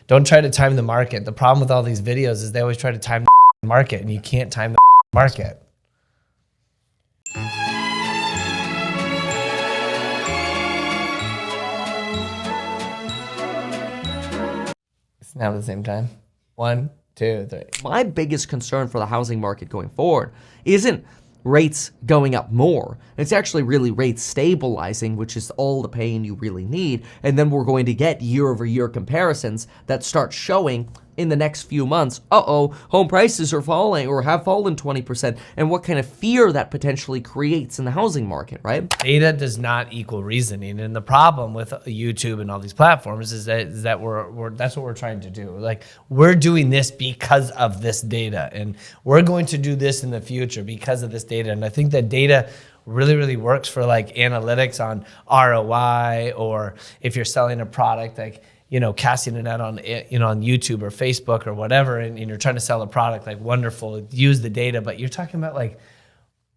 Don't try to time the market. The problem with all these videos is they always try to time the market, and you can't time the market. It's now at the same time. 1, 2, 3. My biggest concern for the housing market going forward isn't rates going up more. It's actually really rates stabilizing, which is all the pain you really need. And then we're going to get year-over-year comparisons that start showing in the next few months, home prices are falling or have fallen 20%, and what kind of fear that potentially creates in the housing market, right? Data does not equal reasoning, and the problem with YouTube and all these platforms is that we're that's what we're trying to do. Like, we're doing this because of this data, and we're going to do this in the future because of this data. And I think that data really works for like analytics on ROI, or if you're selling a product, like, you know, casting it out on, you know, on YouTube or Facebook or whatever, and you're trying to sell a product, like, wonderful, use the data. But you're talking about, like,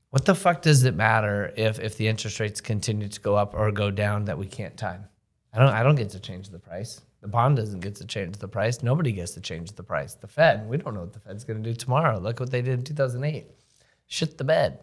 what the fuck does it matter if the interest rates continue to go up or go down that we can't time? I don't get to change the price. The bond doesn't get to change the price. Nobody gets to change the price. The Fed, we don't know what the Fed's going to do tomorrow. Look what they did in 2008. Shit the bed.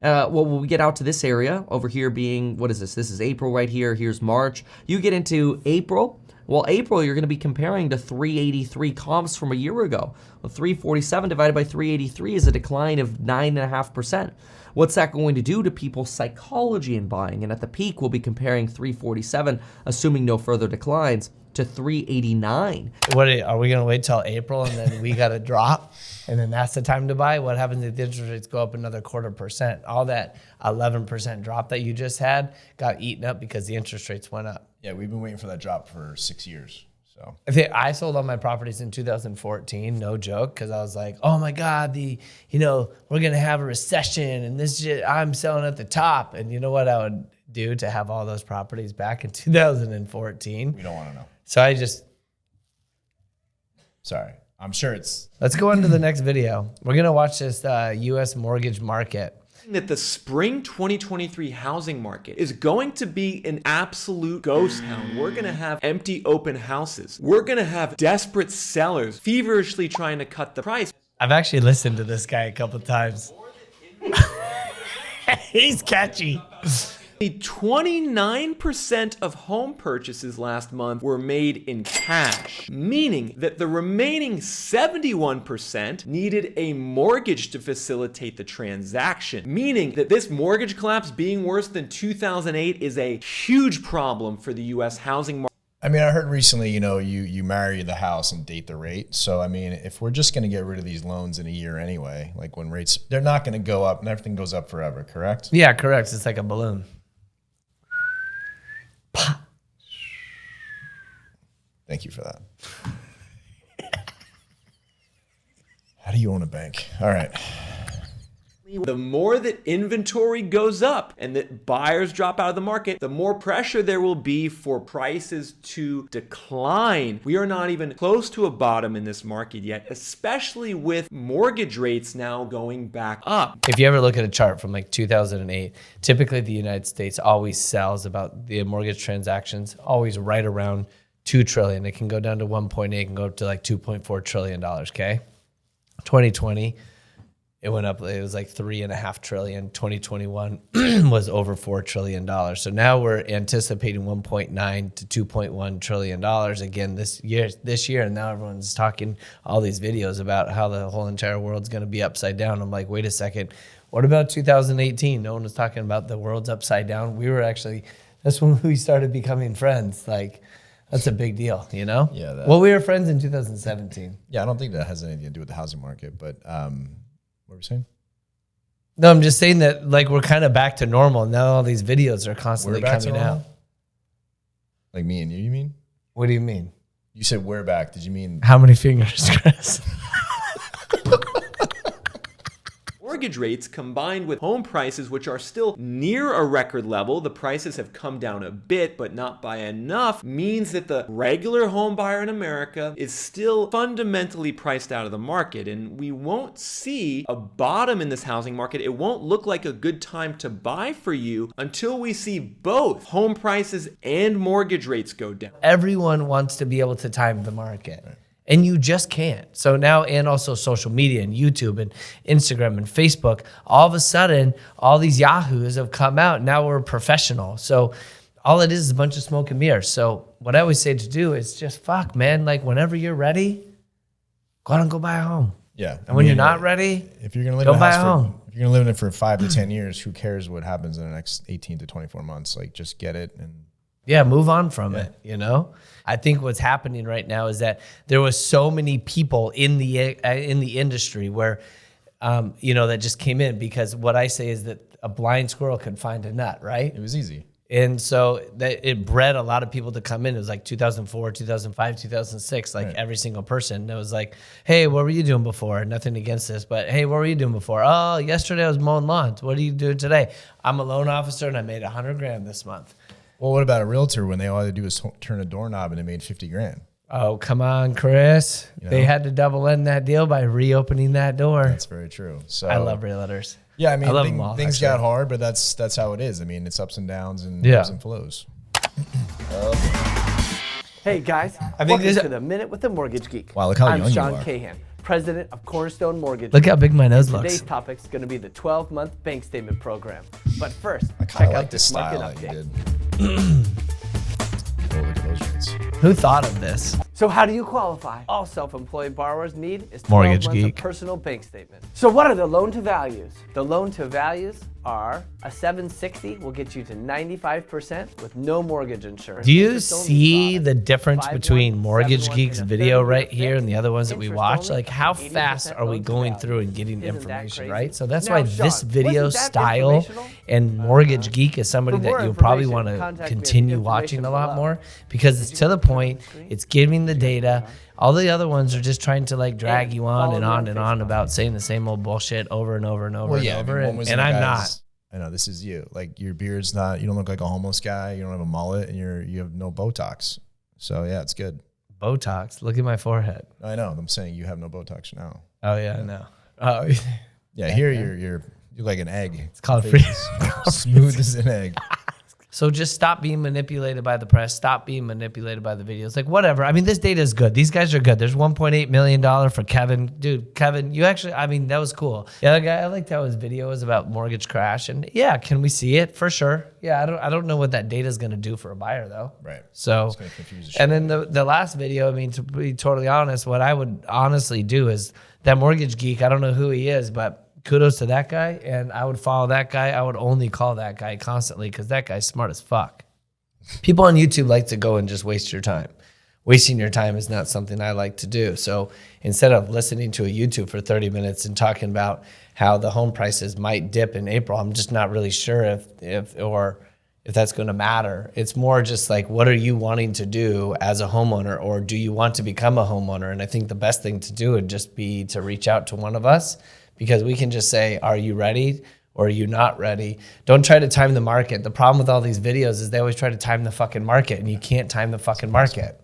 Well, when we get out to this area over here being, what is this? This is April right here. Here's March. You get into April. Well, April, you're going to be comparing to 383 comps from a year ago. Well, 347 divided by 383 is a decline of 9.5%. What's that going to do to people's psychology in buying? And at the peak, we'll be comparing 347, assuming no further declines, to 389. What are we going to wait till April and then we got to drop, and then that's the time to buy? What happens if the interest rates go up another 0.25%? All that 11% drop that you just had got eaten up because the interest rates went up. Yeah, we've been waiting for that drop for 6 years. So I sold all my properties in 2014, no joke, because I was like, oh my God, we're going to have a recession and this shit, I'm selling at the top. And you know what I would do to have all those properties back in 2014? we don't want to know. So Sorry. I'm sure it's... Let's go on to the next video. We're going to watch this U.S. mortgage market. That the spring 2023 housing market is going to be an absolute ghost town. We're going to have empty open houses. We're going to have desperate sellers feverishly trying to cut the price. I've actually listened to this guy a couple times. He's catchy. 29% of home purchases last month were made in cash, meaning that the remaining 71% needed a mortgage to facilitate the transaction, meaning that this mortgage collapse being worse than 2008 is a huge problem for the U.S. housing market. I mean, I heard recently, you marry the house and date the rate. So, I mean, if we're just going to get rid of these loans in a year anyway, like when rates, they're not going to go up and everything goes up forever, correct? Yeah, correct. It's like a balloon. Thank you for that. How do you own a bank? All right. The more that inventory goes up and that buyers drop out of the market, the more pressure there will be for prices to decline. We are not even close to a bottom in this market yet, especially with mortgage rates now going back up. If you ever look at a chart from like 2008, typically the United States always sells about the mortgage transactions, always right around $2 trillion. It can go down to 1.8, it can go up to like $2.4 trillion, okay? 2020, it went up, it was like $3.5 trillion. 2021 was over $4 trillion. So now we're anticipating 1.9 to 2.1 trillion dollars again this year. And now everyone's talking all these videos about how the whole entire world's going to be upside down. I'm like, wait a second. What about 2018? No one was talking about the world's upside down. We were actually, that's when we started becoming friends. Like, that's a big deal, you know? Yeah. Well, we were friends in 2017. Yeah, I don't think that has anything to do with the housing market, but what were we saying? No, I'm just saying that, like, we're kind of back to normal. Now all these videos are constantly coming out. Like me and you mean? What do you mean? You said we're back. Did you mean... How many fingers, Chris? We're mortgage rates combined with home prices, which are still near a record level, the prices have come down a bit, but not by enough, means that the regular home buyer in America is still fundamentally priced out of the market. And we won't see a bottom in this housing market. It won't look like a good time to buy for you until we see both home prices and mortgage rates go down. Everyone wants to be able to time the market. And you just can't. So now, and also social media and YouTube and Instagram and Facebook, all of a sudden, all these yahoos have come out. Now we're professional. So all it is a bunch of smoke and mirrors. So what I always say to do is just fuck, man. Like whenever you're ready, go out and go buy a home. Yeah. And when you're not ready, if you're gonna live go in a buy a house home. if you're gonna live in it for 5 to 10 years, who cares what happens in the next 18 to 24 months? Like just get it and yeah, move on from it, you know? I think what's happening right now is that there was so many people in the industry where, you know, that just came in because what I say is that a blind squirrel could find a nut, right? it was easy. And so that it bred a lot of people to come in. It was like 2004, 2005, 2006, like every single person that was like, hey, what were you doing before? Nothing against this, but hey, what were you doing before? Oh, yesterday I was mowing lawns. What are you doing today? I'm a loan officer and I made $100,000 this month. Well, what about a realtor when they all had to do was turn a doorknob and they made 50 grand? Oh, come on, Chris. You They know? had to double end that deal by reopening that door. That's very true. So I love realtors. Yeah, I mean, love them all, things actually. got hard, but that's how it is. I mean, it's ups and downs and Yeah. ebbs and flows. Hey guys, think welcome there's to the Minute with the Mortgage Geek. Wow, look how I'm young you Sean are. Cahan, president of Cornerstone Mortgage. Look how big my nose Today's looks. topic is going to be the 12-month bank statement program. But first, I check kind of out like the this market style that you update. did. Oh, look at those rates. Who thought of this? So how do you qualify? All self-employed borrowers need is 12 Mortgage months Geek. of personal bank statement. So what are the loan to values? The loan to values are a 760 will get you to 95% with no mortgage insurance. Do you Interest-only see product. the difference 5-1, between Mortgage 7-1, Geek's and a video 30-year right here fixed. and the other ones that we Interest watch? only, Like how 80% fast are we loan to going value. through and getting Isn't that information, crazy? right? So that's Now, why Sean, this video wasn't that style informational? and Mortgage Geek is somebody For that more you'll probably information, want to contact me at continue the watching a lot information more below. because it's Did to you the put it on point. the screen? It's giving the data. All the other ones are just trying to like drag And you on follow and me on on and on Facebook. about saying the same old bullshit over and over and over Well, and yeah, I over. mean, one was And the I'm guys- not. I know this is you. Like your beard's not. You don't look like a homeless guy. You don't have a mullet, and you have no Botox. So yeah, it's good. Botox. Look at my forehead. I know. I'm saying you have no Botox now. Oh yeah, I know. Oh, Yeah, here you're like an egg. It's called free- smooth as an egg. So just stop being manipulated by the press. Stop being manipulated by the videos. Like whatever. I mean, this data is good. These guys are good. There's $1.8 million for Kevin. Dude, Kevin, you actually, I mean, that was cool. Yeah, the guy, I liked how his video was about mortgage crash. And yeah, can we see it? For sure. Yeah, I don't know what that data is going to do for a buyer though. Right. So, It's gonna confuse the shit and then the last video, I mean, to be totally honest, what I would honestly do is that Mortgage Geek, I don't know who he is, but kudos to that guy. And I would follow that guy. I would only call that guy constantly because that guy's smart as fuck. People on YouTube like to go and just waste your time. Wasting your time is not something I like to do. So instead of listening to a YouTube for 30 minutes and talking about how the home prices might dip in April, I'm just not really sure if that's going to matter. It's more just like, what are you wanting to do as a homeowner, or do you want to become a homeowner? And I think the best thing to do would just be to reach out to one of us, because we can just say, are you ready? Or are you not ready? Don't try to time the market. The problem with all these videos is they always try to time the fucking market, and you can't time the fucking market.